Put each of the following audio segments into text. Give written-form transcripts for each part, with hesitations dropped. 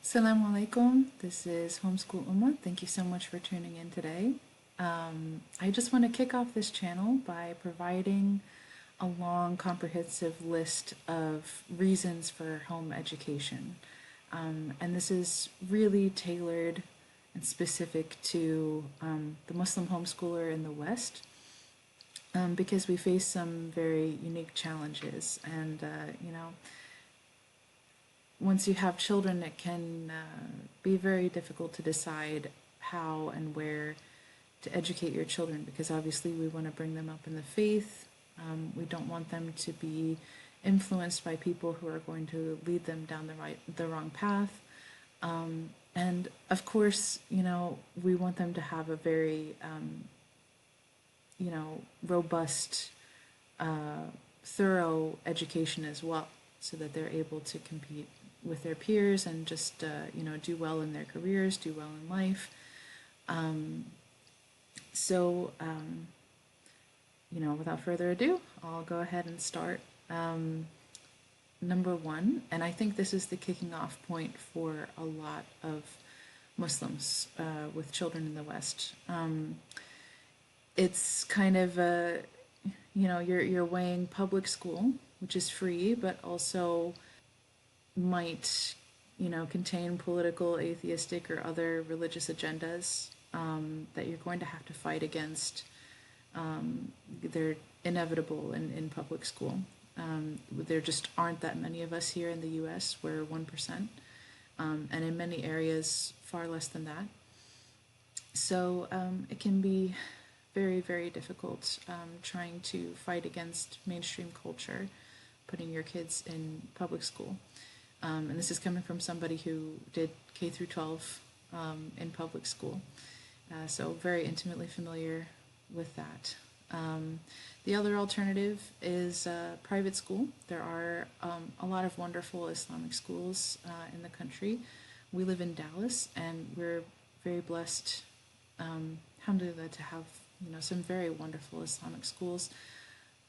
Assalamu alaikum. This is Homeschool Ummah. Thank you so much for tuning in today. I just want to kick off this channel by providing a long, comprehensive list of reasons for home education. And this is really tailored and specific to the Muslim homeschooler in the West because we face some very unique challenges. And, once you have children, it can be very difficult to decide how and where to educate your children because obviously we want to bring them up in the faith. We don't want them to be influenced by people who are going to lead them down the wrong path. And of course, we want them to have a very, robust, thorough education as well, so that they're able to compete with their peers and just do well in their careers, do well in life. So without further ado, I'll go ahead and start. Number one, and I think this is the kicking off point for a lot of Muslims with children in the West. It's kind of you're weighing public school, which is free, but also might contain political, atheistic, or other religious agendas that you're going to have to fight against. They're inevitable in public school. There just aren't that many of us here in the US. We're 1%, and in many areas far less than that. So it can be very, very difficult trying to fight against mainstream culture, putting your kids in public school. And this is coming from somebody who did K through 12 in public school. So very intimately familiar with that. The other alternative is private school. There are a lot of wonderful Islamic schools in the country. We live in Dallas, and we're very blessed, alhamdulillah, to have some very wonderful Islamic schools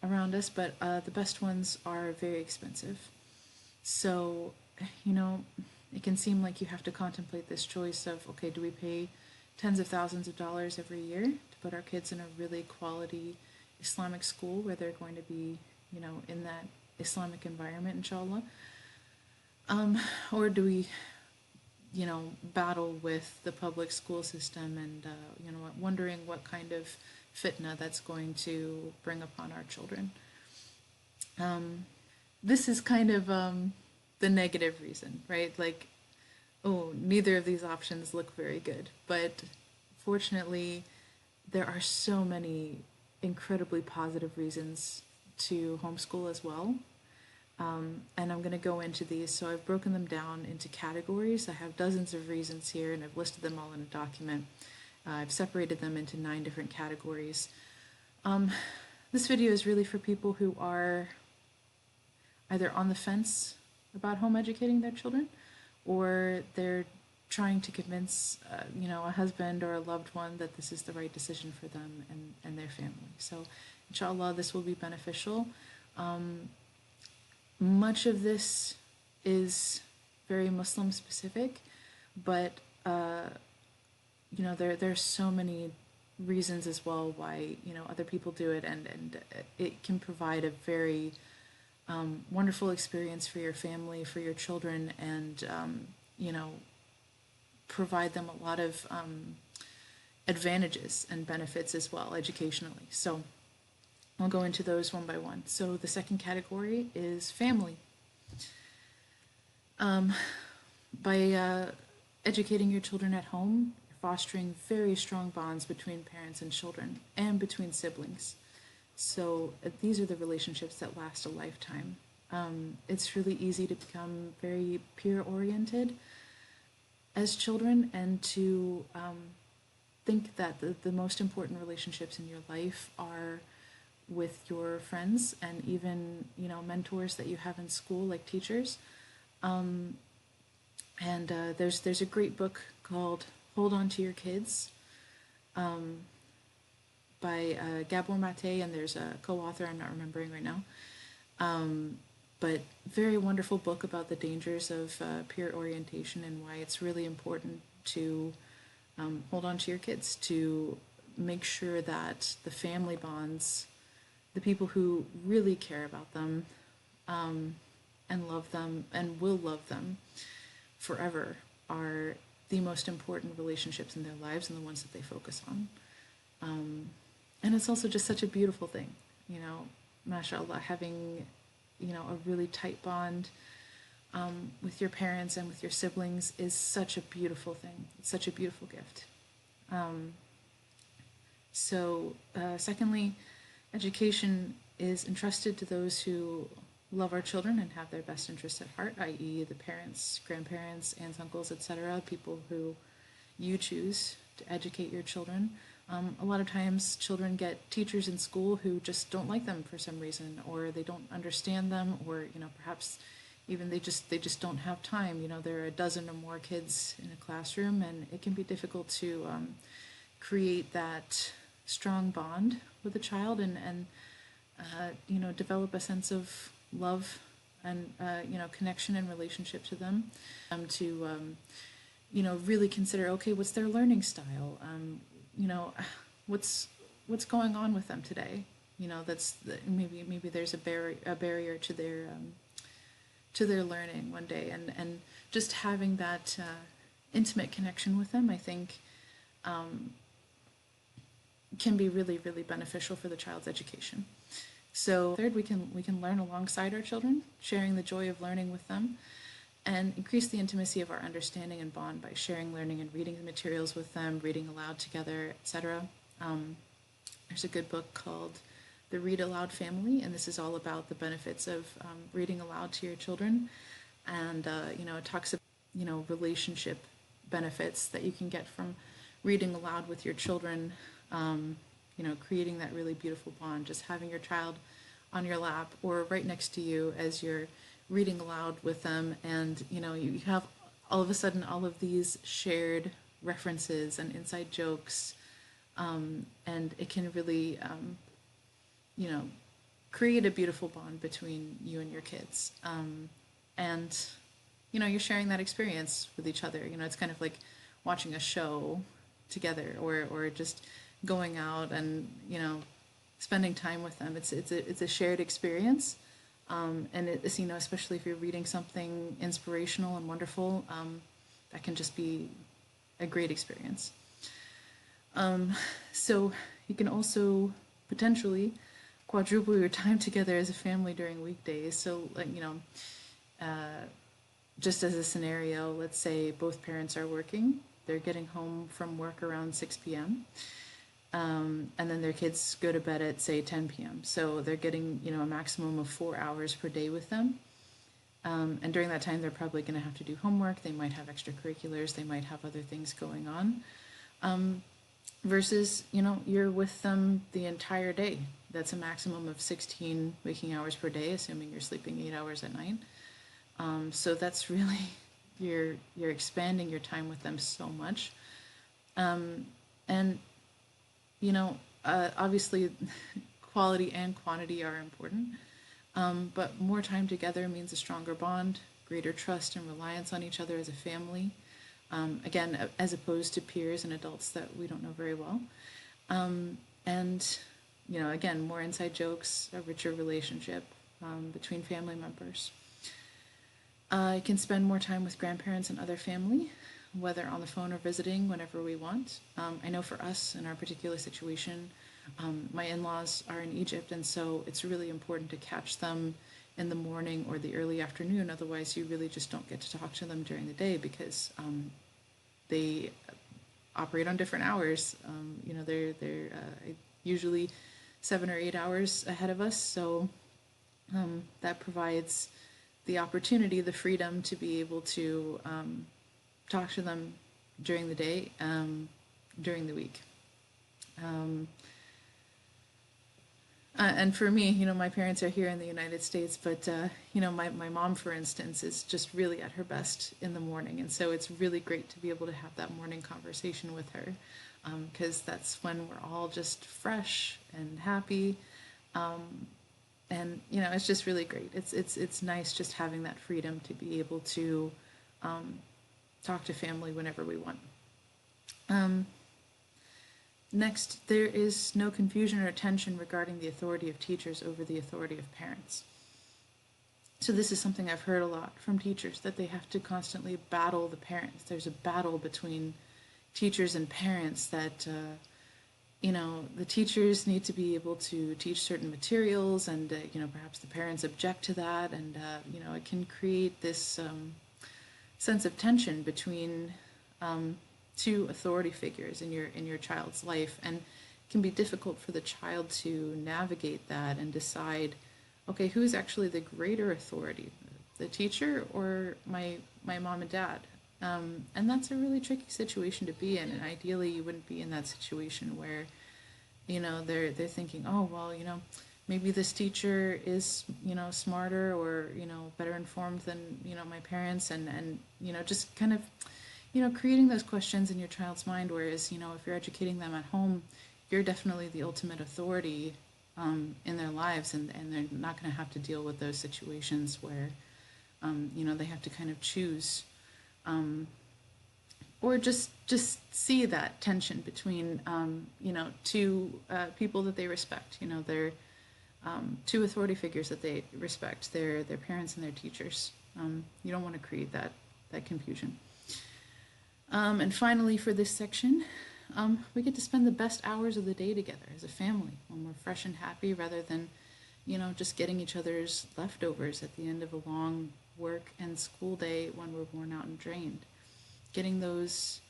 around us, but the best ones are very expensive. So, it can seem like you have to contemplate this choice of, okay, do we pay tens of thousands of dollars every year to put our kids in a really quality Islamic school where they're going to be, in that Islamic environment, inshallah? Or do we, battle with the public school system and, wondering what kind of fitna that's going to bring upon our children? This is kind of the negative reason, right? Like, oh, neither of these options look very good. But fortunately, there are so many incredibly positive reasons to homeschool as well. And I'm going to go into these. So I've broken them down into categories. I have dozens of reasons here, and I've listed them all in a document. I've separated them into 9 different categories. This video is really for people who are either on the fence about home educating their children, or they're trying to convince a husband or a loved one that this is the right decision for them and their family. So inshallah, this will be beneficial. Much of this is very Muslim specific, but there's so many reasons as well why other people do it, and it can provide a very wonderful experience for your family, for your children, and provide them a lot of advantages and benefits as well educationally. So I'll go into those one by one. So the second category is family. By educating your children at home, you're fostering very strong bonds between parents and children and between siblings. So these are the relationships that last a lifetime. It's really easy to become very peer-oriented as children and to think that the most important relationships in your life are with your friends and even mentors that you have in school, like teachers. There's a great book called Hold On to Your Kids by Gabor Mate, and there's a co-author I'm not remembering right now. but very wonderful book about the dangers of peer orientation and why it's really important to hold on to your kids, to make sure that the family bonds, the people who really care about them and love them and will love them forever, are the most important relationships in their lives and the ones that they focus on. And it's also just such a beautiful thing, you know, mashallah, having, you know, a really tight bond with your parents and with your siblings is such a beautiful thing. It's such a beautiful gift. Secondly, education is entrusted to those who love our children and have their best interests at heart, i.e., the parents, grandparents, aunts, uncles, etc., people who you choose to educate your children. A lot of times children get teachers in school who just don't like them for some reason, or they don't understand them, or, you know, perhaps even they just don't have time. You know, there are a dozen or more kids in a classroom, and it can be difficult to create that strong bond with a child and you know, develop a sense of love and you know, connection and relationship to them, to you know, really consider, okay, what's their learning style, you know, what's going on with them today, you know, maybe there's a barrier to their learning one day, and just having that intimate connection with them, I think can be really, really beneficial for the child's education. So third, we can learn alongside our children, sharing the joy of learning with them, and increase the intimacy of our understanding and bond by sharing learning and reading the materials with them, reading aloud together, etc. There's a good book called The Read Aloud Family, and this is all about the benefits of reading aloud to your children, and you know, it talks about, you know, relationship benefits that you can get from reading aloud with your children. You know, creating that really beautiful bond, just having your child on your lap or right next to you as you're reading aloud with them, and you know, you have all of a sudden all of these shared references and inside jokes, and it can really you know, create a beautiful bond between you and your kids, and you know, you're sharing that experience with each other. You know, it's kind of like watching a show together, or just going out and, you know, spending time with them. It's a shared experience, and it's, you know, especially if you're reading something inspirational and wonderful, that can just be a great experience. So you can also potentially quadruple your time together as a family during weekdays. So, like, you know, just as a scenario, let's say both parents are working, they're getting home from work around 6 p.m. And then their kids go to bed at, say, 10 p.m. So they're getting, you know, a maximum of 4 hours per day with them. And during that time, they're probably going to have to do homework. They might have extracurriculars. They might have other things going on. Versus, you know, you're with them the entire day. That's a maximum of 16 waking hours per day, assuming you're sleeping 8 hours at night. So that's really, you're expanding your time with them so much. And you know, obviously quality and quantity are important, but more time together means a stronger bond, greater trust and reliance on each other as a family, again, as opposed to peers and adults that we don't know very well. And, you know, again, more inside jokes, a richer relationship between family members. I can spend more time with grandparents and other family, whether on the phone or visiting whenever we want. I know for us, in our particular situation, my in-laws are in Egypt, and so it's really important to catch them in the morning or the early afternoon. Otherwise, you really just don't get to talk to them during the day, because they operate on different hours. You know, they're usually 7 or 8 hours ahead of us, so that provides the opportunity, the freedom to be able to talk to them during the day, during the week. And for me, you know, my parents are here in the United States, but, you know, my mom, for instance, is just really at her best in the morning. And so it's really great to be able to have that morning conversation with her, because that's when we're all just fresh and happy. And it's just really great. It's nice just having that freedom to be able to talk to family whenever we want. Um, Next, there is no confusion or tension regarding the authority of teachers over the authority of parents. So this is something I've heard a lot from teachers, that they have to constantly battle the parents. There's a battle between teachers and parents that the teachers need to be able to teach certain materials, and perhaps the parents object to that, and it can create this sense of tension between two authority figures in your child's life, and it can be difficult for the child to navigate that and decide, okay, who's actually the greater authority, the teacher or my mom and dad? And that's a really tricky situation to be in. And ideally, you wouldn't be in that situation where, they're thinking, oh well, maybe this teacher is smarter or better informed than my parents, and just kind of creating those questions in your child's mind. Whereas if you're educating them at home, you're definitely the ultimate authority in their lives, and they're not going to have to deal with those situations where they have to kind of choose, or just see that tension between two people that they respect. They're two authority figures that they respect, their parents and their teachers. You don't want to create that confusion. And finally, for this section, we get to spend the best hours of the day together as a family when we're fresh and happy, rather than just getting each other's leftovers at the end of a long work and school day when we're worn out and drained. Getting those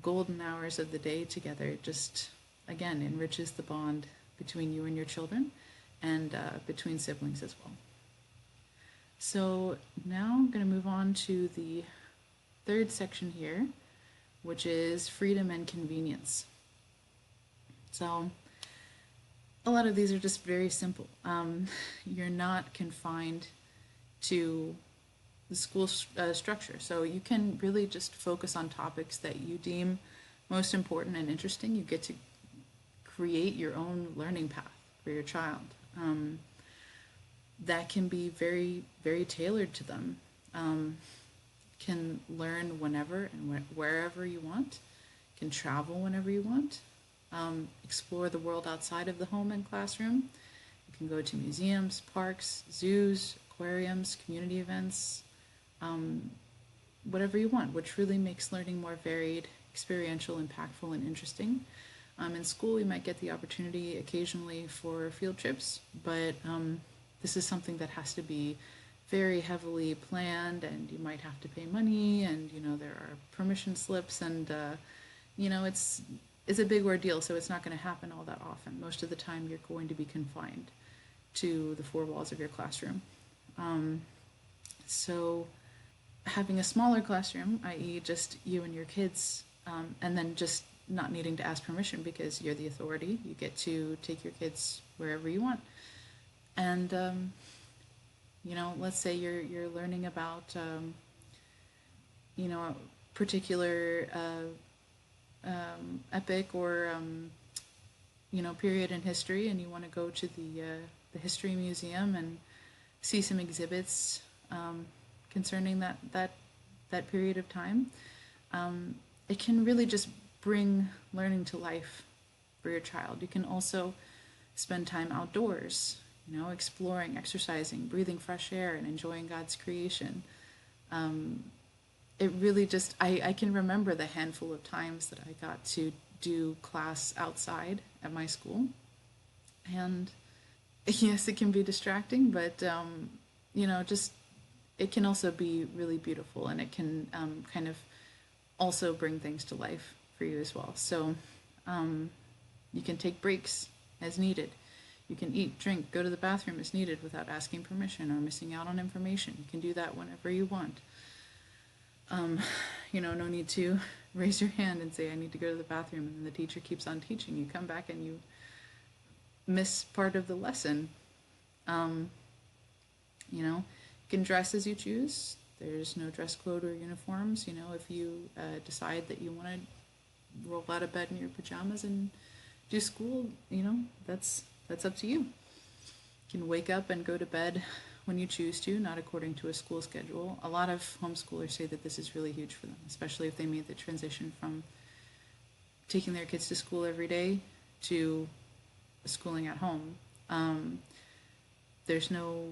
golden hours of the day together just, again, enriches the bond between you and your children, and between siblings as well. So now I'm going to move on to the third section here, which is freedom and convenience. So a lot of these are just very simple. You're not confined to the school structure, so you can really just focus on topics that you deem most important and interesting. You get to create your own learning path for your child. That can be very, very tailored to them. Can learn whenever and wherever you want, can travel whenever you want, explore the world outside of the home and classroom. You can go to museums, parks, zoos, aquariums, community events, whatever you want, which really makes learning more varied, experiential, impactful, and interesting. In school, you might get the opportunity occasionally for field trips, but this is something that has to be very heavily planned, and you might have to pay money, and there are permission slips, and it's a big ordeal, so it's not going to happen all that often. Most of the time you're going to be confined to the four walls of your classroom. So having a smaller classroom, i.e. just you and your kids, and then just not needing to ask permission because you're the authority, you get to take your kids wherever you want. And let's say you're learning about a particular epic or period in history, and you want to go to the history museum and see some exhibits concerning that period of time. It can really just bring learning to life for your child. You can also spend time outdoors, exploring, exercising, breathing fresh air, and enjoying God's creation. It really just, I can remember the handful of times that I got to do class outside at my school. And yes, it can be distracting, but, just, it can also be really beautiful, and it can kind of also bring things to life for you as well. So you can take breaks as needed. You can eat, drink, go to the bathroom as needed without asking permission or missing out on information. You can do that whenever you want. No need to raise your hand and say, I need to go to the bathroom, and then the teacher keeps on teaching. You come back and you miss part of the lesson. You can dress as you choose. There's no dress code or uniforms. If you decide that you want to roll out of bed in your pajamas and do school, that's up to you. You can wake up and go to bed when you choose to, not according to a school schedule. A lot of homeschoolers say that this is really huge for them, especially if they made the transition from taking their kids to school every day to schooling at home. Um, there's no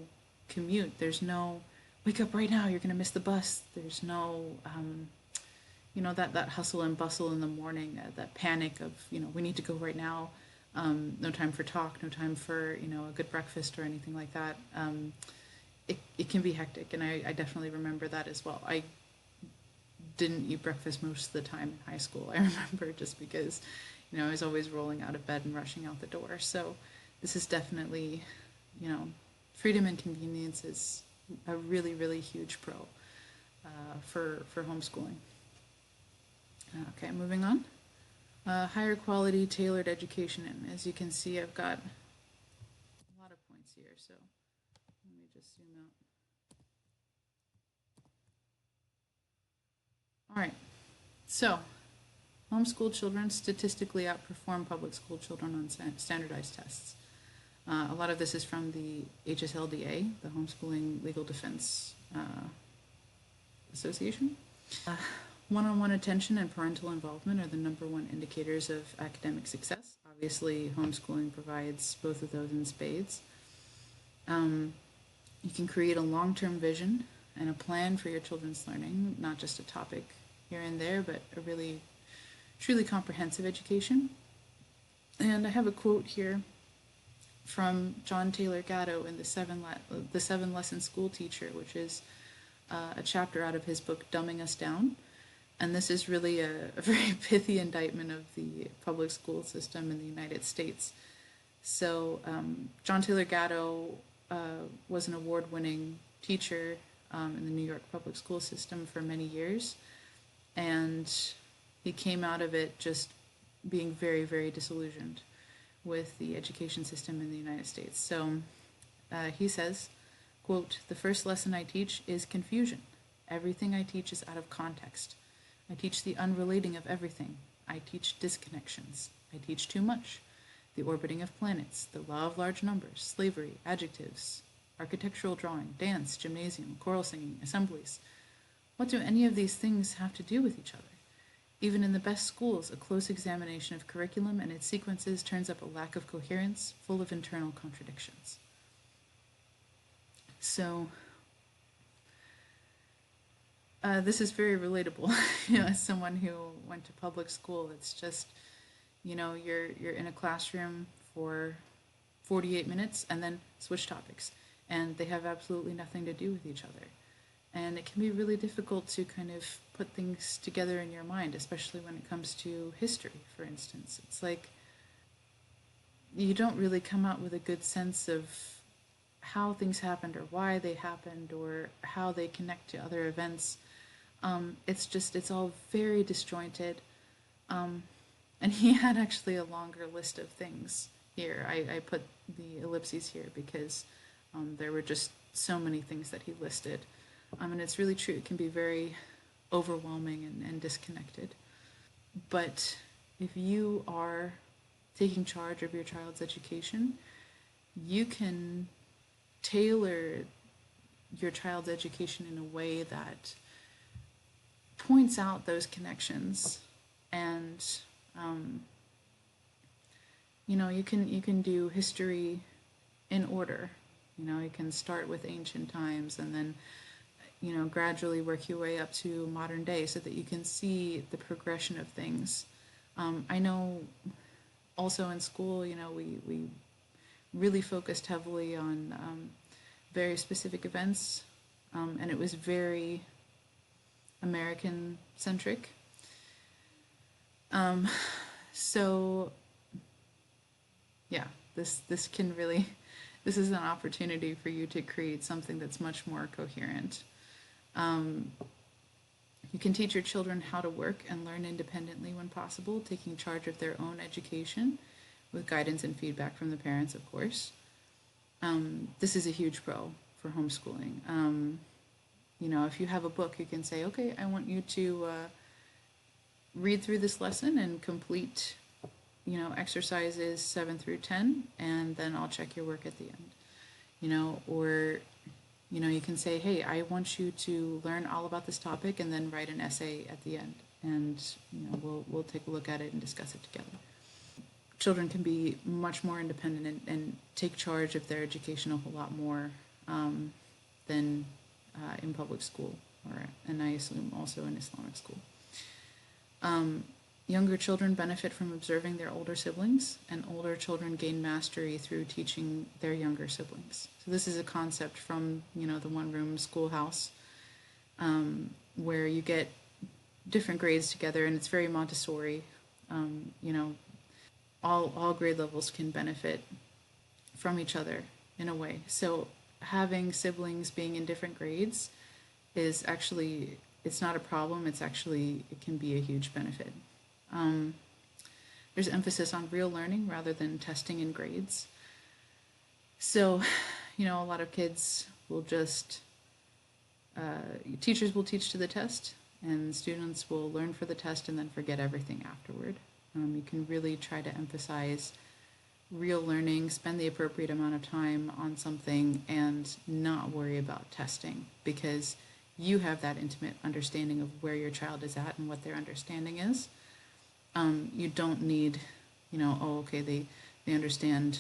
commute. There's no wake up right now. You're going to miss the bus. There's no that hustle and bustle in the morning, that panic of we need to go right now. No time for talk. No time for a good breakfast or anything like that. It can be hectic, and I definitely remember that as well. I didn't eat breakfast most of the time in high school. I remember just because I was always rolling out of bed and rushing out the door. So this is definitely you know freedom and convenience is a really really huge pro for homeschooling. Okay, moving on. Higher quality tailored education, and as you can see I've got a lot of points here, so let me just zoom out. All right, so homeschool children statistically outperform public school children on standardized tests. A lot of this is from the HSLDA, the Homeschooling Legal Defense Association. One-on-one attention and parental involvement are the number one indicators of academic success. Obviously, homeschooling provides both of those in spades. You can create a long-term vision and a plan for your children's learning, not just a topic here and there, but a really, truly comprehensive education. And I have a quote here from John Taylor Gatto in the Seven Lesson School Teacher, which is a chapter out of his book Dumbing Us Down. And this is really a very pithy indictment of the public school system in the United States. So John Taylor Gatto was an award-winning teacher in the New York public school system for many years. And he came out of it just being very, very disillusioned with the education system in the United States. So he says, quote, "The first lesson I teach is confusion. Everything I teach is out of context. I teach the unrelating of everything. I teach disconnections. I teach too much. The orbiting of planets, the law of large numbers, slavery, adjectives, architectural drawing, dance, gymnasium, choral singing, assemblies. What do any of these things have to do with each other? Even in the best schools, a close examination of curriculum and its sequences turns up a lack of coherence, full of internal contradictions." So this is very relatable. As someone who went to public school, it's just, you're in a classroom for 48 minutes and then switch topics, and they have absolutely nothing to do with each other. And it can be really difficult to kind of put things together in your mind, especially when it comes to history, for instance. It's like you don't really come out with a good sense of how things happened or why they happened or how they connect to other events. It's all very disjointed. And he had actually a longer list of things here. I put the ellipses here because there were just so many things that he listed. And it's really true. It can be very overwhelming and disconnected. But if you are taking charge of your child's education, you can tailor your child's education in a way that points out those connections, and you can do history in order. You can start with ancient times and then gradually work your way up to modern day so that you can see the progression of things. I know also in school, we really focused heavily on very specific events, and it was very American centric. So yeah, this can really, this is an opportunity for you to create something that's much more coherent. You can teach your children how to work and learn independently when possible, taking charge of their own education with guidance and feedback from the parents, of course. This is a huge pro for homeschooling. If you have a book, you can say, okay, I want you to read through this lesson and complete, exercises 7 through 10, and then I'll check your work at the end. or you can say, hey, I want you to learn all about this topic and then write an essay at the end, and we'll take a look at it and discuss it together. Children can be much more independent and take charge of their education a whole lot more than in public school, and I assume also in Islamic school. Younger children benefit from observing their older siblings, and older children gain mastery through teaching their younger siblings. So this is a concept from the one-room schoolhouse, where you get different grades together, and it's very Montessori. All grade levels can benefit from each other in a way. So having siblings being in different grades is actually, it's not a problem. It can be a huge benefit. There's emphasis on real learning rather than testing and grades. So, a lot of kids will just, teachers will teach to the test, and students will learn for the test and then forget everything afterward. You can really try to emphasize real learning, spend the appropriate amount of time on something, and not worry about testing, because you have that intimate understanding of where your child is at and what their understanding is. You don't need, they understand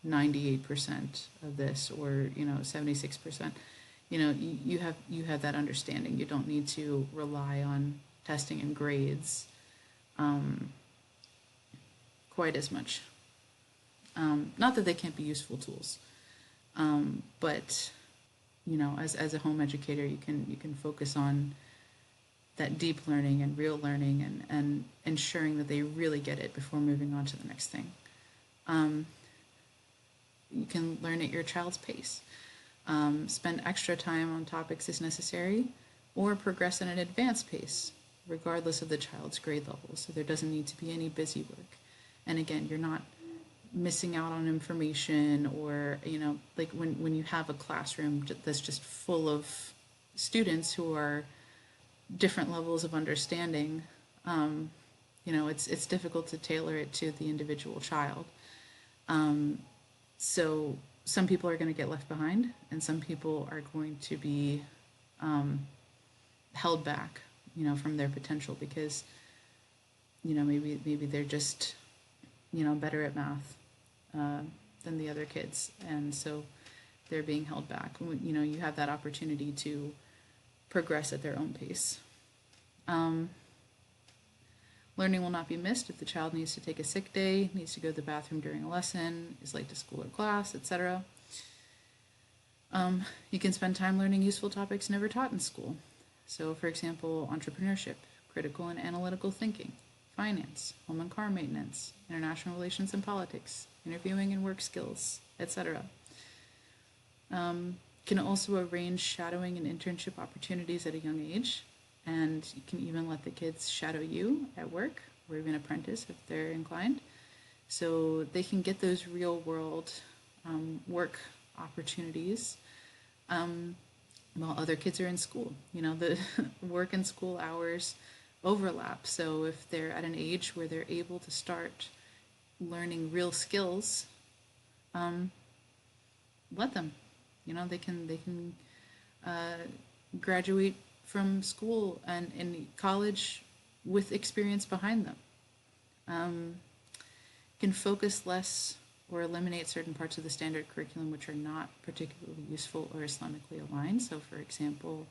98% of this, or 76%. You have that understanding. You don't need to rely on testing and grades quite as much. Not that they can't be useful tools, but as a home educator, you can focus on that deep learning and real learning, and ensuring that they really get it before moving on to the next thing. You can learn at your child's pace. Spend extra time on topics as necessary, or progress at an advanced pace, regardless of the child's grade level. So there doesn't need to be any busy work. And again, you're not missing out on information, or like when you have a classroom that's just full of students who are different levels of understanding, it's difficult to tailor it to the individual child. So some people are going to get left behind, and some people are going to be held back, from their potential, because maybe they're just better at math than the other kids, and so they're being held back. You have that opportunity to progress at their own pace. Learning will not be missed if the child needs to take a sick day, needs to go to the bathroom during a lesson, is late to school or class, etc. You can spend time learning useful topics never taught in school. So, for example, entrepreneurship, critical and analytical thinking, finance, home and car maintenance, international relations and politics, interviewing and work skills, etc. Can also arrange shadowing and internship opportunities at a young age, and you can even let the kids shadow you at work, or even apprentice if they're inclined, so they can get those real world work opportunities while other kids are in school. The work and school hours overlap, so if they're at an age where they're able to start learning real skills, let them. They can graduate from school and in college with experience behind them. Can focus less or eliminate certain parts of the standard curriculum which are not particularly useful or Islamically aligned. So, for example,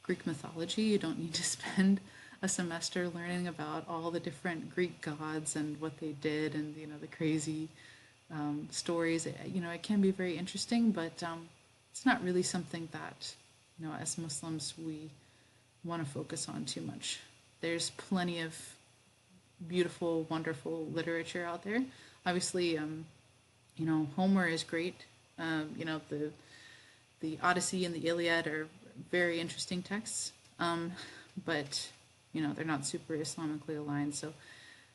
Greek mythology, you don't need to spend a semester learning about all the different Greek gods and what they did, and the crazy stories. It can be very interesting, but it's not really something that as Muslims we want to focus on too much. There's plenty of beautiful, wonderful literature out there. Obviously, Homer is great. The Odyssey and the Iliad are very interesting texts, but they're not super Islamically aligned, so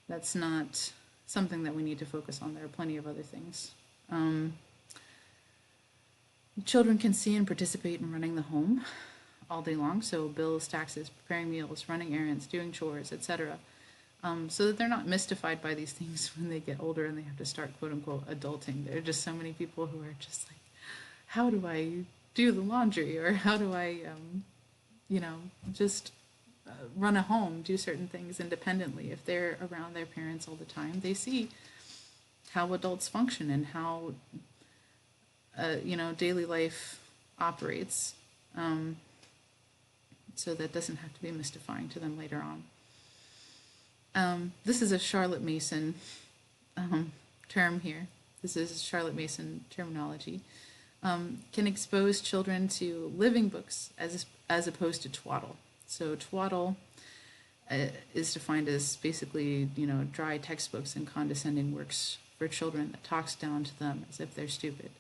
that's not something that we need to focus on. There are plenty of other things. Children can see and participate in running the home all day long, so bills, taxes, preparing meals, running errands, doing chores, etc., so that they're not mystified by these things when they get older and they have to start quote-unquote adulting. There are just so many people who are just like how do I do the laundry, or how do I, you know, just run a home, do certain things independently. If they're around their parents all the time, they see how adults function and how, daily life operates. Um, so that doesn't have to be mystifying to them later on. This is a Charlotte Mason um, term here. This is Charlotte Mason terminology. Can expose children to living books as opposed to twaddle. So twaddle is defined as basically, dry textbooks and condescending works for children that talks down to them as if they're stupid.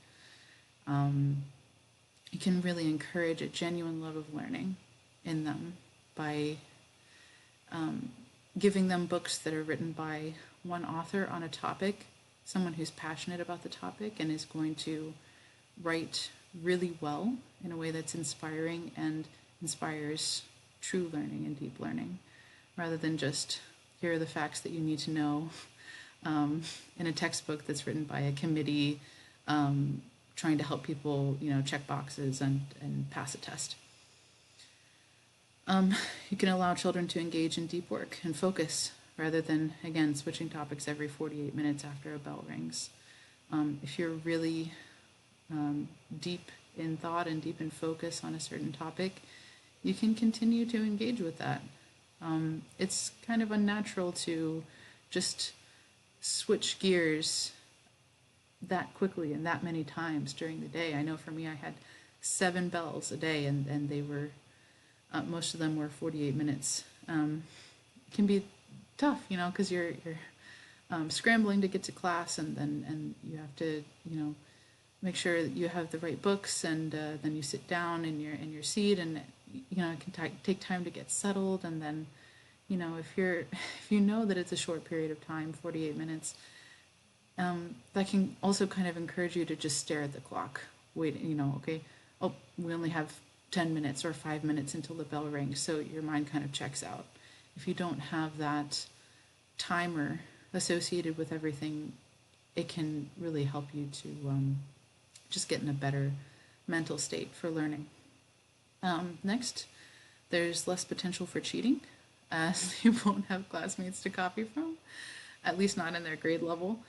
It can really encourage a genuine love of learning in them by giving them books that are written by one author on a topic, someone who's passionate about the topic and is going to write really well in a way that's inspiring and inspires true learning and deep learning, rather than just here are the facts that you need to know in a textbook that's written by a committee trying to help people, check boxes and pass a test. You can allow children to engage in deep work and focus rather than, again, switching topics every 48 minutes after a bell rings. If you're really deep in thought and deep in focus on a certain topic, you can continue to engage with that. It's kind of unnatural to just switch gears that quickly and that many times during the day. I know for me, I had 7 bells a day, and they were most of them were 48 minutes. It can be tough, because you're scrambling to get to class, and you have to, make sure that you have the right books, and then you sit down in your seat, and it can take time to get settled, and then, if you know that it's a short period of time, 48 minutes, that can also kind of encourage you to just stare at the clock. Wait, okay, oh, we only have 10 minutes or 5 minutes until the bell rings, so your mind kind of checks out. If you don't have that timer associated with everything, it can really help you to just get in a better mental state for learning. Next, there's less potential for cheating, as you won't have classmates to copy from, at least not in their grade level,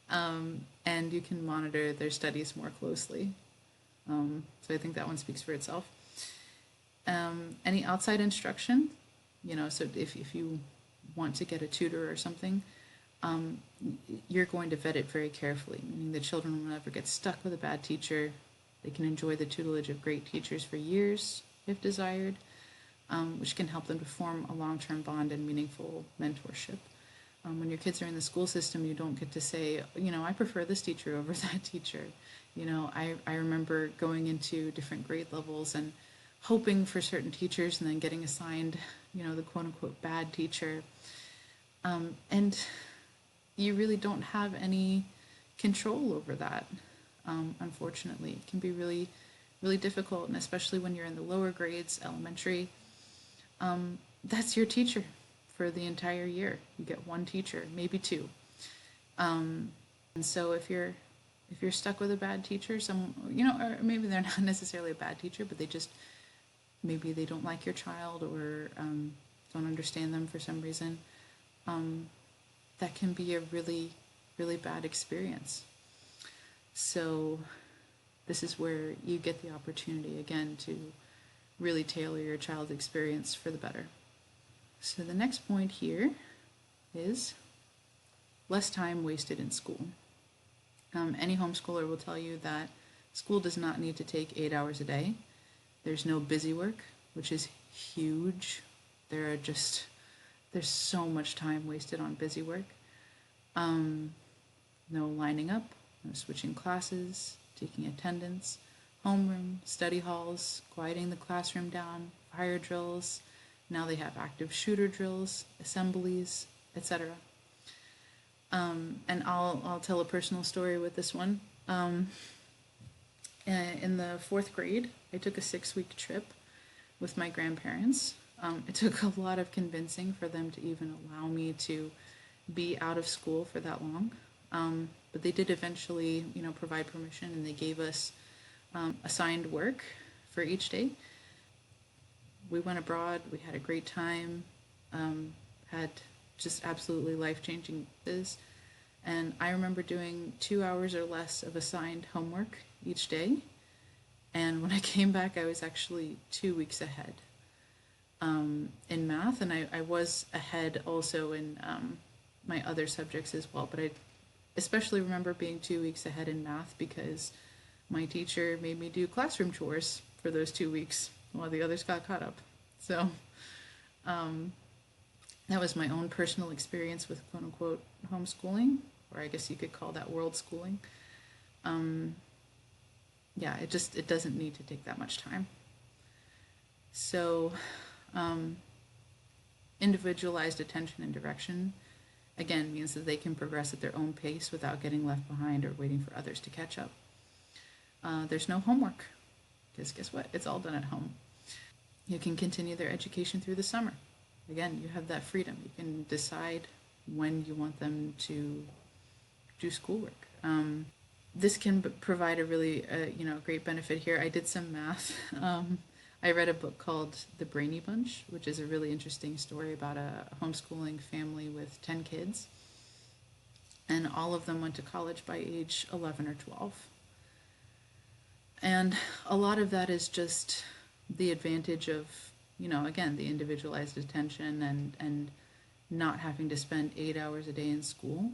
and you can monitor their studies more closely. So I think that one speaks for itself. Any outside instruction, so if you want to get a tutor or something, you're going to vet it very carefully, meaning the children will never get stuck with a bad teacher. They can enjoy the tutelage of great teachers for years, if desired, which can help them to form a long-term bond and meaningful mentorship. When your kids are in the school system, you don't get to say, I prefer this teacher over that teacher. I remember going into different grade levels and hoping for certain teachers and then getting assigned, the quote-unquote bad teacher. And you really don't have any control over that, unfortunately. It can be really, really difficult, and especially when you're in the lower grades, elementary. That's your teacher for the entire year. You get one teacher, maybe 2. And so if you're stuck with a bad teacher, or maybe they're not necessarily a bad teacher, but maybe they don't like your child, or don't understand them for some reason, that can be a really, really bad experience. So this is where you get the opportunity, again, to really tailor your child's experience for the better. So the next point here is less time wasted in school. Any homeschooler will tell you that school does not need to take 8 hours a day. There's no busy work, which is huge. There's so much time wasted on busy work. No lining up, no switching classes, taking attendance, homeroom, study halls, quieting the classroom down, fire drills. Now they have active shooter drills, assemblies, etc. And I'll tell a personal story with this one. In the 4th grade, I took a 6-week trip with my grandparents. It took a lot of convincing for them to even allow me to be out of school for that long. But they did eventually, provide permission, and they gave us assigned work for each day. We went abroad. We had a great time. Had just absolutely life-changing biz. And I remember doing 2 hours or less of assigned homework each day. And when I came back, I was actually 2 weeks ahead in math, and I was ahead also in my other subjects as well. But I especially remember being 2 weeks ahead in math because my teacher made me do classroom chores for those 2 weeks while the others got caught up. So that was my own personal experience with quote unquote homeschooling, or I guess you could call that world schooling. Yeah, it doesn't need to take that much time. So individualized attention and direction again means that they can progress at their own pace without getting left behind or waiting for others to catch up. There's no homework because guess what? It's all done at home. You can continue their education through the summer. Again, you have that freedom. You can decide when you want them to do schoolwork. This can provide a really great benefit here. I did some math. I read a book called The Brainy Bunch, which is a really interesting story about a homeschooling family with 10 kids. And all of them went to college by age 11 or 12. And a lot of that is just the advantage of, again, the individualized attention and not having to spend 8 hours a day in school.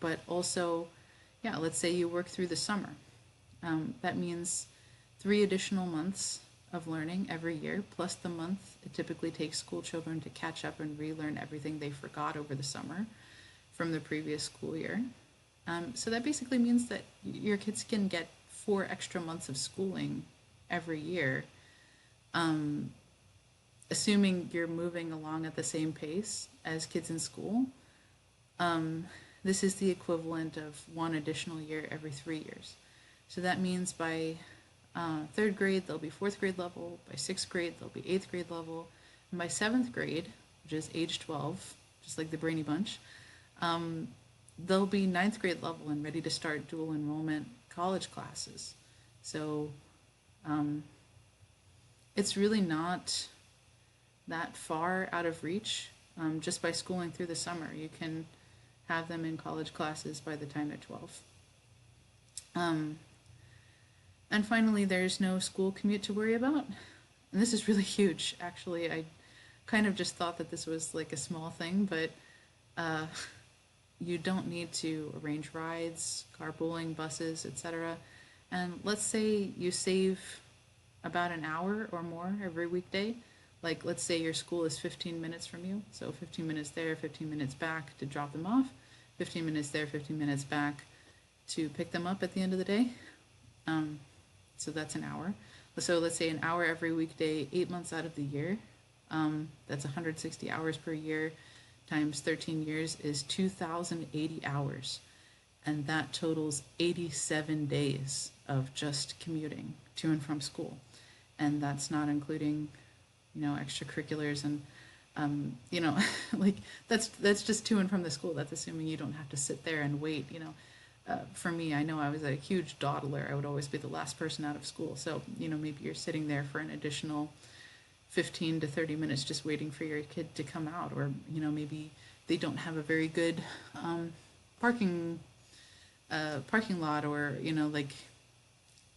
But also, yeah, let's say you work through the summer. That means 3 additional months of learning every year, plus the month it typically takes school children to catch up and relearn everything they forgot over the summer from the previous school year. So that basically means that your kids can get 4 extra months of schooling every year, assuming you're moving along at the same pace as kids in school. This is the equivalent of 1 additional year every 3 years. So that means by 3rd grade, they'll be 4th grade level. By 6th grade, they'll be 8th grade level. And by 7th grade, which is age 12, just like the Brainy Bunch, they'll be 9th grade level and ready to start dual enrollment college classes. So it's really not that far out of reach. Just by schooling through the summer, you can have them in college classes by the time they're 12. And finally, there's no school commute to worry about. And this is really huge, actually. I kind of just thought that this was like a small thing, but you don't need to arrange rides, carpooling, buses, etc. And let's say you save about an hour or more every weekday. Like, let's say your school is 15 minutes from you. So 15 minutes there, 15 minutes back to drop them off, 15 minutes there, 15 minutes back to pick them up at the end of the day. So that's an hour. So let's say an hour every weekday, 8 months out of the year. That's 160 hours per year times 13 years is 2,080 hours. And that totals 87 days of just commuting to and from school. And that's not including, extracurriculars and, like that's just to and from the school. That's assuming you don't have to sit there and wait, For me, I know I was a huge dawdler. I would always be the last person out of school. So, maybe you're sitting there for an additional 15 to 30 minutes just waiting for your kid to come out. Or, maybe they don't have a very good parking lot, or, maybe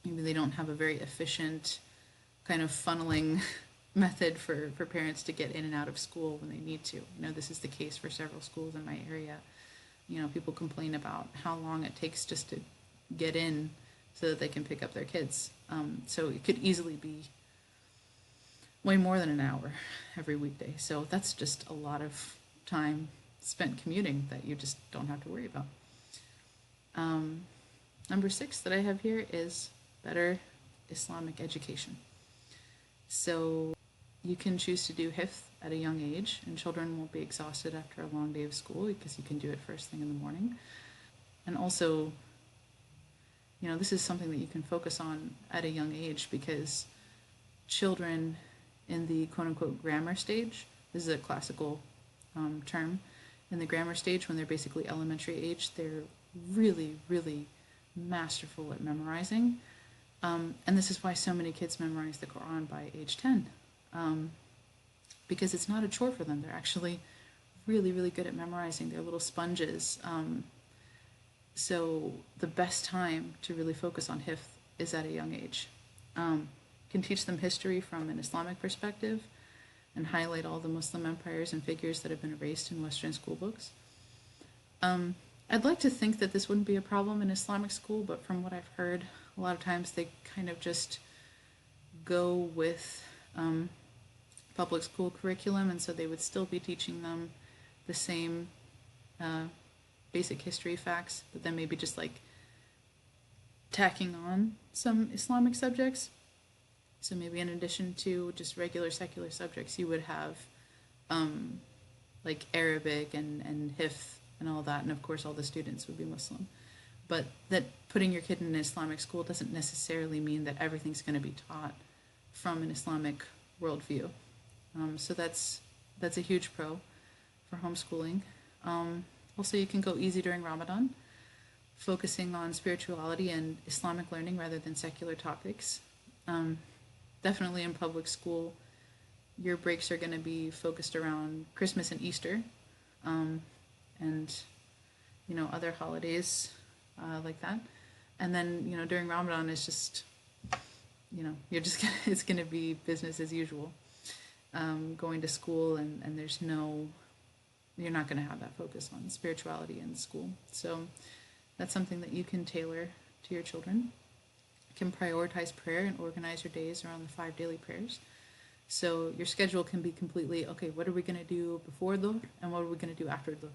they don't have a very efficient kind of funneling method for parents to get in and out of school when they need to. This is the case for several schools in my area. People complain about how long it takes just to get in so that they can pick up their kids. So it could easily be way more than an hour every weekday. So that's just a lot of time spent commuting that you just don't have to worry about. Number 6 that I have here is better Islamic education. So you can choose to do hifth at a young age, and children won't be exhausted after a long day of school because you can do it first thing in the morning. And also, this is something that you can focus on at a young age because children in the quote-unquote grammar stage, this is a classical term, in the grammar stage when they're basically elementary age, they're really, really masterful at memorizing. And this is why so many kids memorize the Quran by age 10, because it's not a chore for them. They're actually really, really good at memorizing. They're little sponges. So the best time to really focus on hifz is at a young age. Can teach them history from an Islamic perspective and highlight all the Muslim empires and figures that have been erased in Western school books. I'd like to think that this wouldn't be a problem in Islamic school, but from what I've heard, a lot of times they kind of just go with public school curriculum, and so they would still be teaching them the same basic history facts, but then maybe just like tacking on some Islamic subjects. So maybe in addition to just regular secular subjects, you would have like Arabic and hifz and all that, and of course all the students would be Muslim. But that putting your kid in an Islamic school doesn't necessarily mean that everything's going to be taught from an Islamic worldview. So that's a huge pro for homeschooling. Also, you can go easy during Ramadan, focusing on spirituality and Islamic learning rather than secular topics. Definitely in public school, your breaks are going to be focused around Christmas and Easter, and other holidays like that. And then during Ramadan, it's just you're just gonna, it's going to be business as usual, going to school, and there's no, you're not going to have that focus on spirituality in school. So that's something that you can tailor to your children. You can prioritize prayer and organize your days around the 5 daily prayers. So your schedule can be completely, okay, what are we going to do before Dhuhr and what are we going to do after Dhuhr?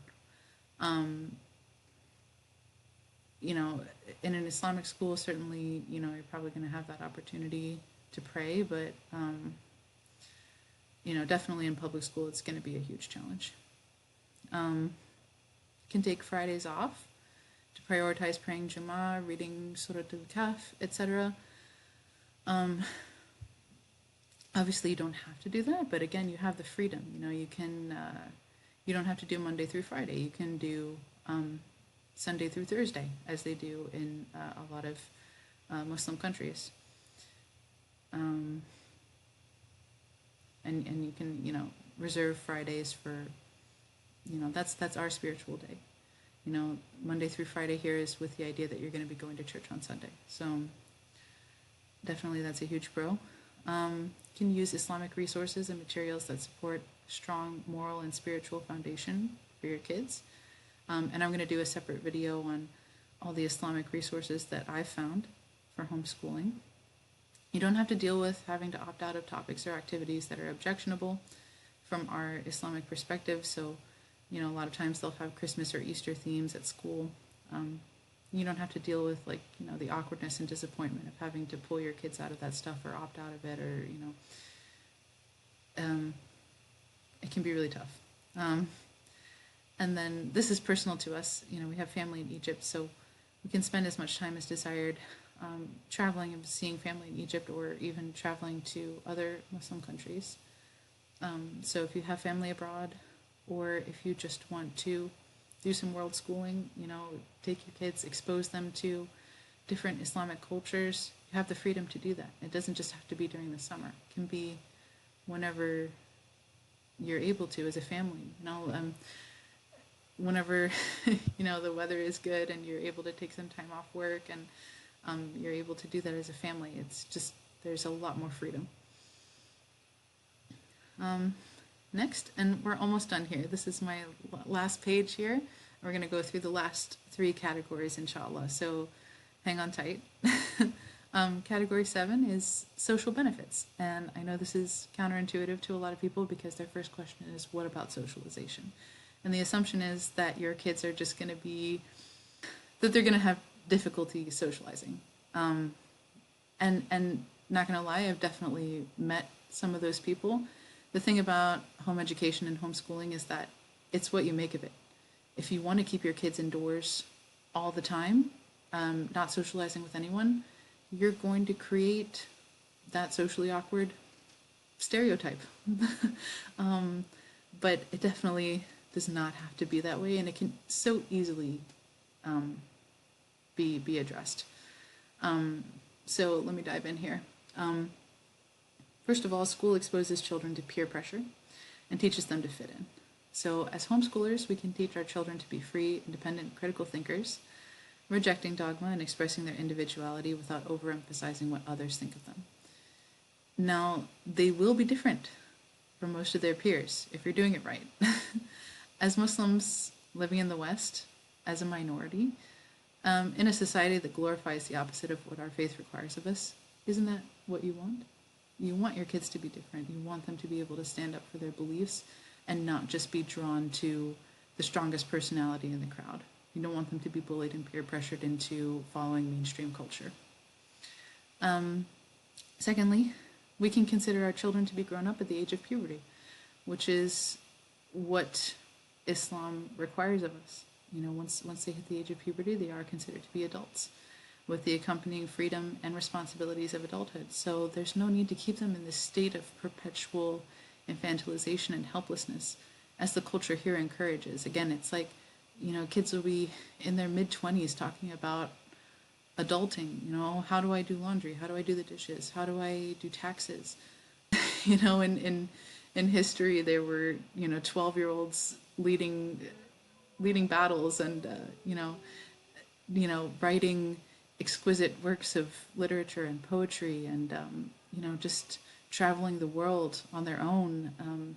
In an Islamic school, certainly, you're probably going to have that opportunity to pray, but, definitely in public school, it's going to be a huge challenge. Can take Fridays off to prioritize praying Jummah, reading Surah Al-Kahf, etc. Obviously, you don't have to do that, but again, you have the freedom. You can, you don't have to do Monday through Friday. You can do Sunday through Thursday, as they do in a lot of Muslim countries. And you can, reserve Fridays for, that's our spiritual day. Monday through Friday here is with the idea that you're going to be going to church on Sunday. So definitely that's a huge pro. You can use Islamic resources and materials that support strong moral and spiritual foundation for your kids. And I'm going to do a separate video on all the Islamic resources that I've found for homeschooling. You don't have to deal with having to opt out of topics or activities that are objectionable from our Islamic perspective. So, a lot of times they'll have Christmas or Easter themes at school. You don't have to deal with the awkwardness and disappointment of having to pull your kids out of that stuff or opt out of it, or, it can be really tough. And then this is personal to us. We have family in Egypt, so we can spend as much time as desired traveling and seeing family in Egypt, or even traveling to other Muslim countries. So if you have family abroad, or if you just want to do some world schooling, take your kids, expose them to different Islamic cultures, you have the freedom to do that. It doesn't just have to be during the summer. It can be whenever you're able to as a family. Whenever the weather is good and you're able to take some time off work and you're able to do that as a family, it's just, there's a lot more freedom. Next, and we're almost done here. This is my last page here. We're going to go through the last 3 categories, inshallah. So hang on tight. Category 7 is social benefits. And I know this is counterintuitive to a lot of people because their first question is, what about socialization? And the assumption is that your kids are just going to be, that they're going to have difficulty socializing. And not going to lie, I've definitely met some of those people. The thing about home education and homeschooling is that it's what you make of it. If you want to keep your kids indoors all the time, not socializing with anyone, you're going to create that socially awkward stereotype. But it definitely does not have to be that way, and it can so easily be addressed. So let me dive in here. First of all, school exposes children to peer pressure and teaches them to fit in. So, as homeschoolers, we can teach our children to be free, independent, critical thinkers, rejecting dogma and expressing their individuality without overemphasizing what others think of them. Now, they will be different from most of their peers if you're doing it right. As Muslims living in the West, as a minority, in a society that glorifies the opposite of what our faith requires of us, isn't that what you want? You want your kids to be different. You want them to be able to stand up for their beliefs and not just be drawn to the strongest personality in the crowd. You don't want them to be bullied and peer pressured into following mainstream culture. Secondly, we can consider our children to be grown up at the age of puberty, which is what Islam requires of us. Once they hit the age of puberty, they are considered to be adults with the accompanying freedom and responsibilities of adulthood. So there's no need to keep them in this state of perpetual infantilization and helplessness as the culture here encourages. Again, it's like, kids will be in their mid-20s talking about adulting. How do I do laundry? How do I do the dishes? How do I do taxes? In history, there were 12-year-olds leading battles and writing exquisite works of literature and poetry and just traveling the world on their own.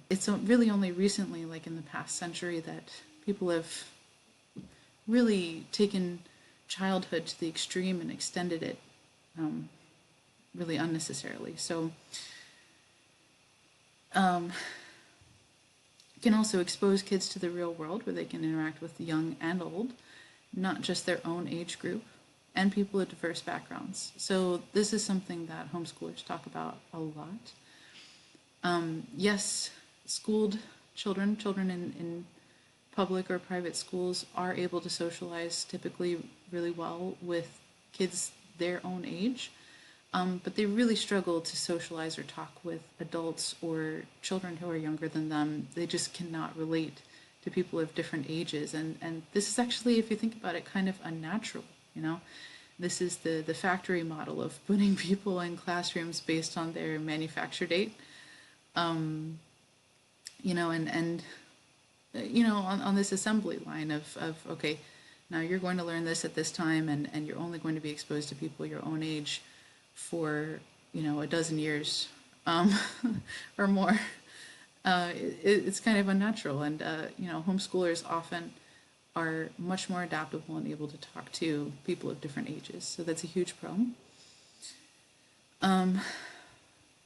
It's really only recently, like in the past century, that people have really taken childhood to the extreme and extended it really unnecessarily. So can also expose kids to the real world where they can interact with young and old, not just their own age group, and people of diverse backgrounds. So this is something that homeschoolers talk about a lot. Yes, schooled children in public or private schools are able to socialize typically really well with kids their own age, but they really struggle to socialize or talk with adults or children who are younger than them. They just cannot relate to people of different ages, and this is actually, if you think about it, kind of unnatural. This is the factory model of putting people in classrooms based on their manufacture date, on this assembly line of okay, now you're going to learn this at this time, and you're only going to be exposed to people your own age for a dozen years or more. It's kind of unnatural, and homeschoolers often are much more adaptable and able to talk to people of different ages. So that's a huge pro.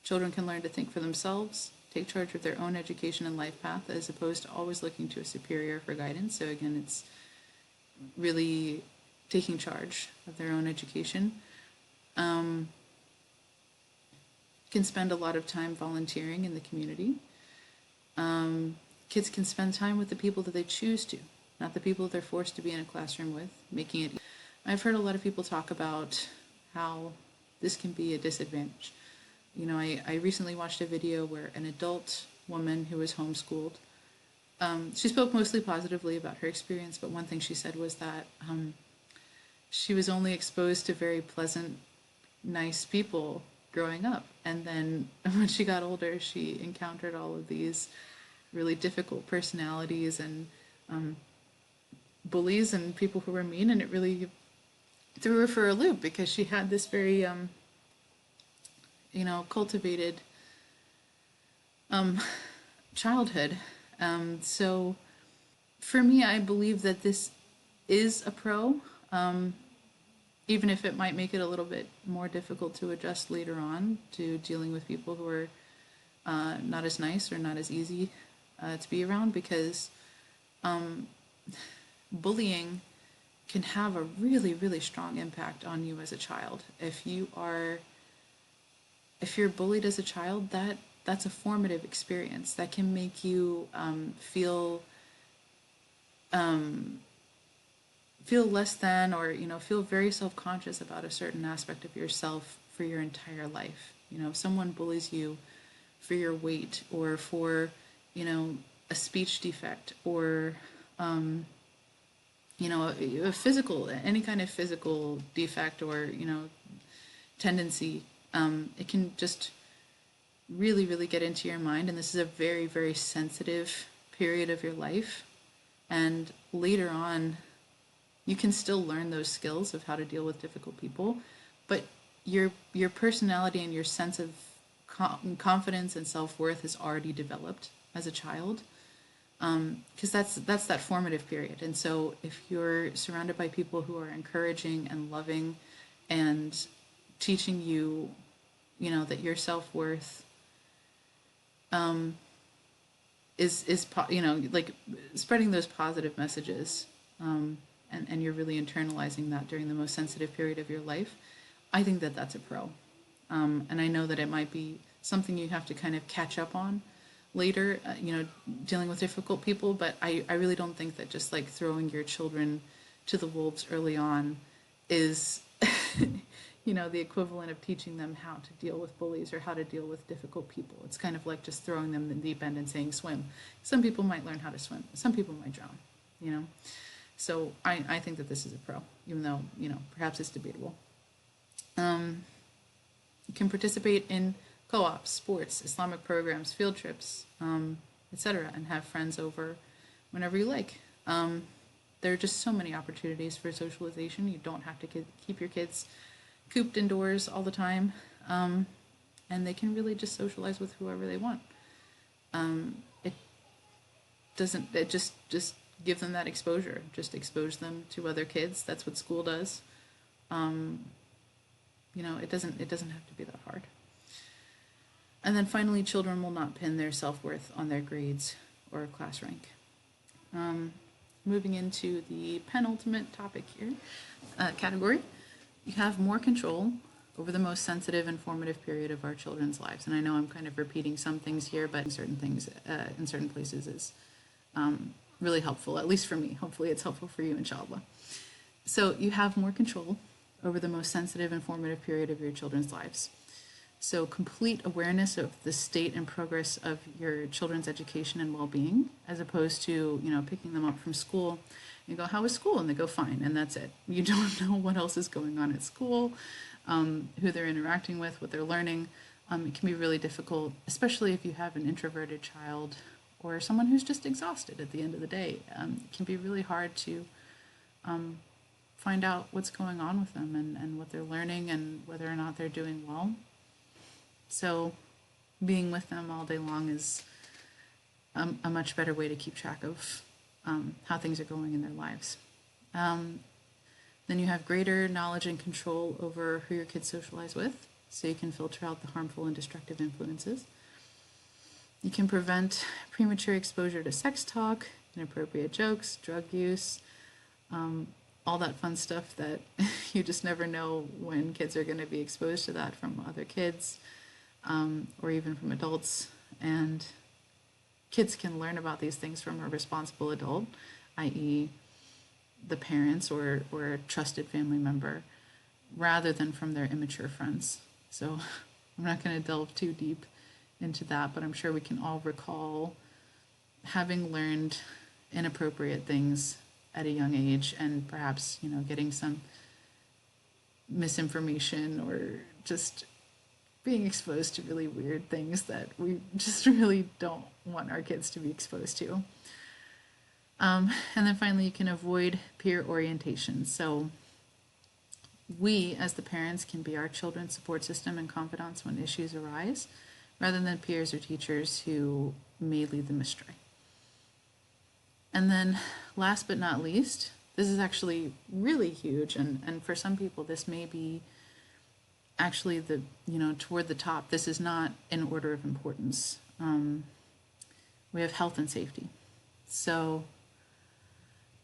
Children can learn to think for themselves, take charge of their own education and life path, as opposed to always looking to a superior for guidance. So again, it's really taking charge of their own education. Can spend a lot of time volunteering in the community. Kids can spend time with the people that they choose to, not the people they're forced to be in a classroom with, making it. I've heard a lot of people talk about how this can be a disadvantage. I recently watched a video where an adult woman who was homeschooled, she spoke mostly positively about her experience, but one thing she said was that she was only exposed to very pleasant, nice people growing up. And then when she got older, she encountered all of these really difficult personalities and bullies and people who were mean, and it really threw her for a loop because she had this very cultivated childhood. So for me, I believe that this is a pro, even if it might make it a little bit more difficult to adjust later on to dealing with people who are not as nice or not as easy to be around, because bullying can have a really, really strong impact on you as a child. If you're bullied as a child, that's a formative experience that can make you feel less than, or feel very self-conscious about a certain aspect of yourself for your entire life. If someone bullies you for your weight, or for a speech defect, or a physical, any kind of physical defect or, tendency, it can just really, really get into your mind. And this is a very, very sensitive period of your life. And later on, you can still learn those skills of how to deal with difficult people, but your personality and your sense of confidence and self-worth is already developed as a child, because that's that formative period. And so if you're surrounded by people who are encouraging and loving and teaching you, that your self-worth is like spreading those positive messages, and you're really internalizing that during the most sensitive period of your life, I think that that's a pro. And I know that it might be something you have to kind of catch up on later, dealing with difficult people, but I really don't think that just like throwing your children to the wolves early on is, the equivalent of teaching them how to deal with bullies or how to deal with difficult people. It's kind of like just throwing them in the deep end and saying swim. Some people might learn how to swim. Some people might drown, So I think that this is a pro, even though, perhaps it's debatable. You can participate in co-ops, sports, Islamic programs, field trips, etc., and have friends over whenever you like. There are just so many opportunities for socialization. You don't have to keep your kids cooped indoors all the time, and they can really just socialize with whoever they want. It doesn't. It just give them that exposure. Just expose them to other kids. That's what school does. It doesn't have to be that hard. And then finally, children will not pin their self-worth on their grades or class rank. Moving into the penultimate topic here, category, you have more control over the most sensitive and formative period of our children's lives. And I know I'm kind of repeating some things here, but certain things in certain places is really helpful, at least for me. Hopefully it's helpful for you, inshallah. So you have more control over the most sensitive and formative period of your children's lives. So complete awareness of the state and progress of your children's education and well-being, as opposed to, picking them up from school. You go, how was school? And they go, fine, and that's it. You don't know what else is going on at school, who they're interacting with, what they're learning. It can be really difficult, especially if you have an introverted child or someone who's just exhausted at the end of the day. It can be really hard to find out what's going on with them and what they're learning and whether or not they're doing well. So being with them all day long is a much better way to keep track of how things are going in their lives. Then you have greater knowledge and control over who your kids socialize with, so you can filter out the harmful and destructive influences. You can prevent premature exposure to sex talk, inappropriate jokes, drug use, all that fun stuff that you just never know when kids are going to be exposed to that from other kids, or even from adults. And kids can learn about these things from a responsible adult, i.e. the parents or a trusted family member, rather than from their immature friends. So I'm not going to delve too deep into that, but I'm sure we can all recall having learned inappropriate things at a young age, and perhaps, getting some misinformation or just being exposed to really weird things that we just really don't want our kids to be exposed to. And then finally, you can avoid peer orientation. So we, as the parents, can be our children's support system and confidants when issues arise, rather than peers or teachers who may lead them astray. And then last but not least, this is actually really huge, and for some people this may be actually the, toward the top. This is not in order of importance. We have health and safety. So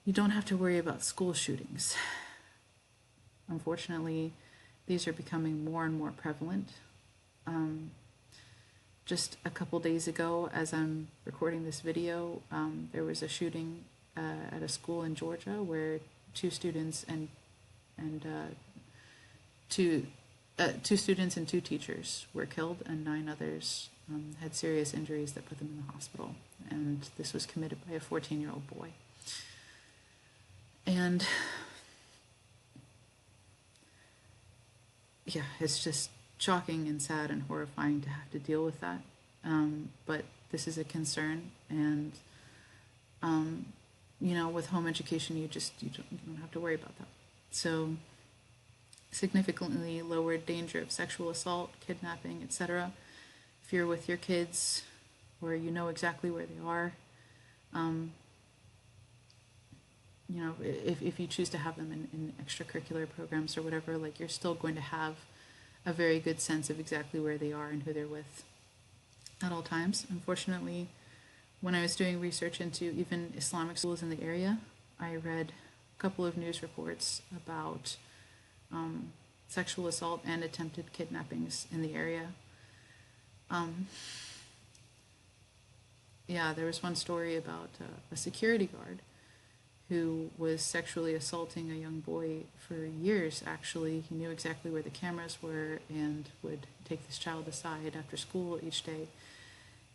you don't have to worry about school shootings. Unfortunately, these are becoming more and more prevalent. Just a couple days ago, as I'm recording this video, there was a shooting at a school in Georgia where two students and two students and two teachers were killed, and 9 others had serious injuries that put them in the hospital. And this was committed by a 14-year-old boy. And yeah, it's just shocking and sad and horrifying to have to deal with that. But this is a concern, and um, with home education, you don't have to worry about that. So significantly lowered danger of sexual assault, kidnapping, etc. If you're with your kids, or you know exactly where they are, um, if you choose to have them in extracurricular programs or whatever, like, you're still going to have a very good sense of exactly where they are and who they're with at all times. Unfortunately, when I was doing research into even Islamic schools in the area, I read a couple of news reports about sexual assault and attempted kidnappings in the area. Um, yeah, there was one story about a security guard who was sexually assaulting a young boy for years, actually. He knew exactly where the cameras were and would take this child aside after school each day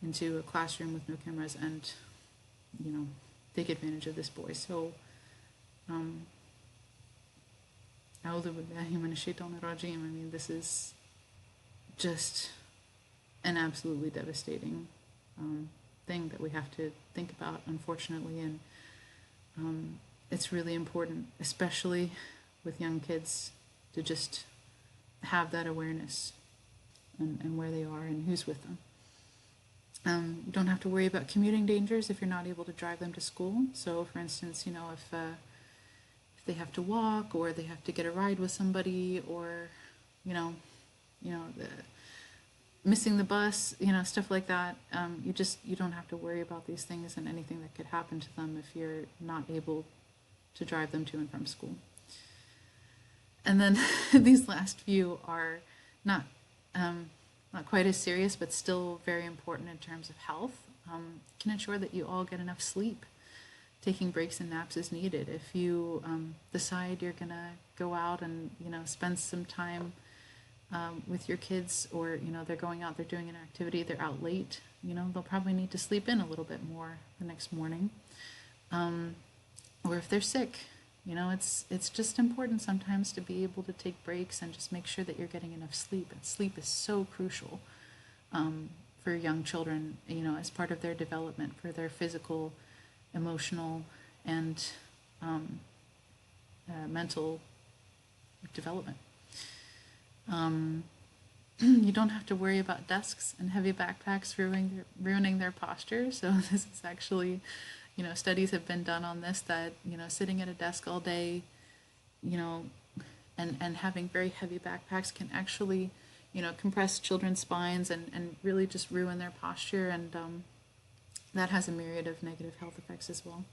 into a classroom with no cameras and, take advantage of this boy. So, أعوذ بالله من الشيطان الرجيم. I mean, this is just an absolutely devastating thing that we have to think about, unfortunately. And it's really important, especially with young kids, to just have that awareness and where they are and who's with them. You don't have to worry about commuting dangers if you're not able to drive them to school. So, for instance, if they have to walk or they have to get a ride with somebody, or the missing the bus, stuff like that. You don't have to worry about these things and anything that could happen to them if you're not able to drive them to and from school. And then these last few are not not quite as serious, but still very important in terms of health. Can ensure that you all get enough sleep. Taking breaks and naps is needed. If you decide you're gonna go out and spend some time with your kids, or they're going out, they're doing an activity, they're out late, they'll probably need to sleep in a little bit more the next morning. Or if they're sick, it's just important sometimes to be able to take breaks and just make sure that you're getting enough sleep. And sleep is so crucial for young children, as part of their development, for their physical, emotional, and mental development. You don't have to worry about desks and heavy backpacks ruining their posture. So this is actually, studies have been done on this, that, sitting at a desk all day, and having very heavy backpacks can actually, compress children's spines and really just ruin their posture. And that has a myriad of negative health effects as well.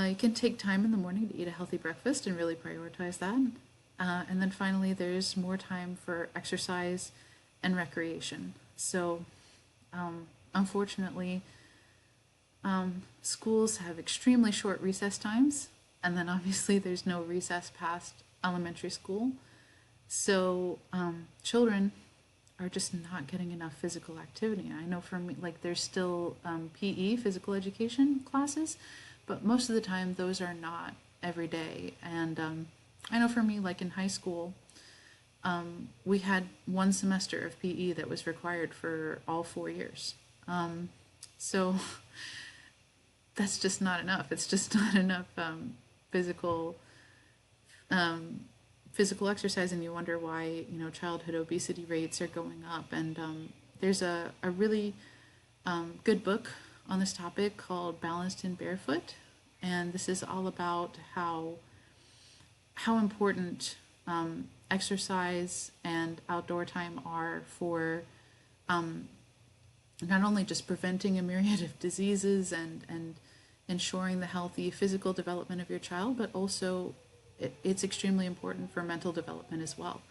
You can take time in the morning to eat a healthy breakfast and really prioritize that. And then finally, there's more time for exercise and recreation. So, unfortunately, schools have extremely short recess times, and then obviously there's no recess past elementary school. So, children are just not getting enough physical activity. I know for me, like, there's still PE, physical education classes, but most of the time those are not every day. And I know for me, like in high school, we had one semester of PE that was required for all 4 years. So that's just not enough. It's just not enough physical physical exercise, and you wonder why childhood obesity rates are going up. And there's a really good book on this topic called Balanced and Barefoot, and this is all about how important exercise and outdoor time are for not only just preventing a myriad of diseases and ensuring the healthy physical development of your child, but also it's extremely important for mental development as well.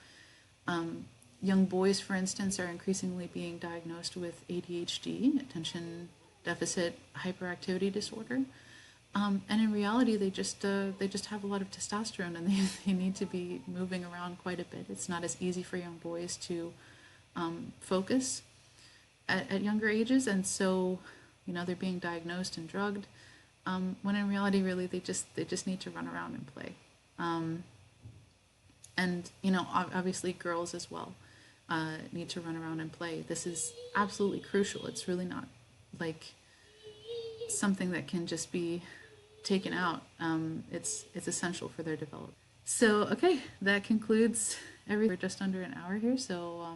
Young boys, for instance, are increasingly being diagnosed with ADHD, attention deficit hyperactivity disorder. And in reality, they just have a lot of testosterone, and they need to be moving around quite a bit. It's not as easy for young boys to focus at younger ages, and so they're being diagnosed and drugged. when in reality, really, they just need to run around and play. And obviously, girls as well need to run around and play. This is absolutely crucial. It's really not like something that can just be taken out. It's essential for their development. So okay, that concludes everything. We're just under an hour here, so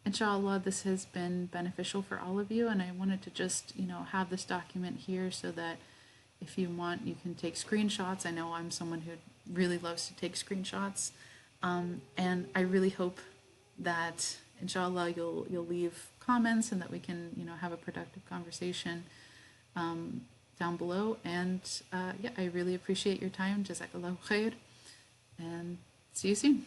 inshallah, this has been beneficial for all of you, and I wanted to just have this document here so that if you want, you can take screenshots. I know I'm someone who really loves to take screenshots, and I really hope that inshallah you'll leave comments and that we can have a productive conversation down below. And yeah, I really appreciate your time. Jazakallahu khair, and see you soon.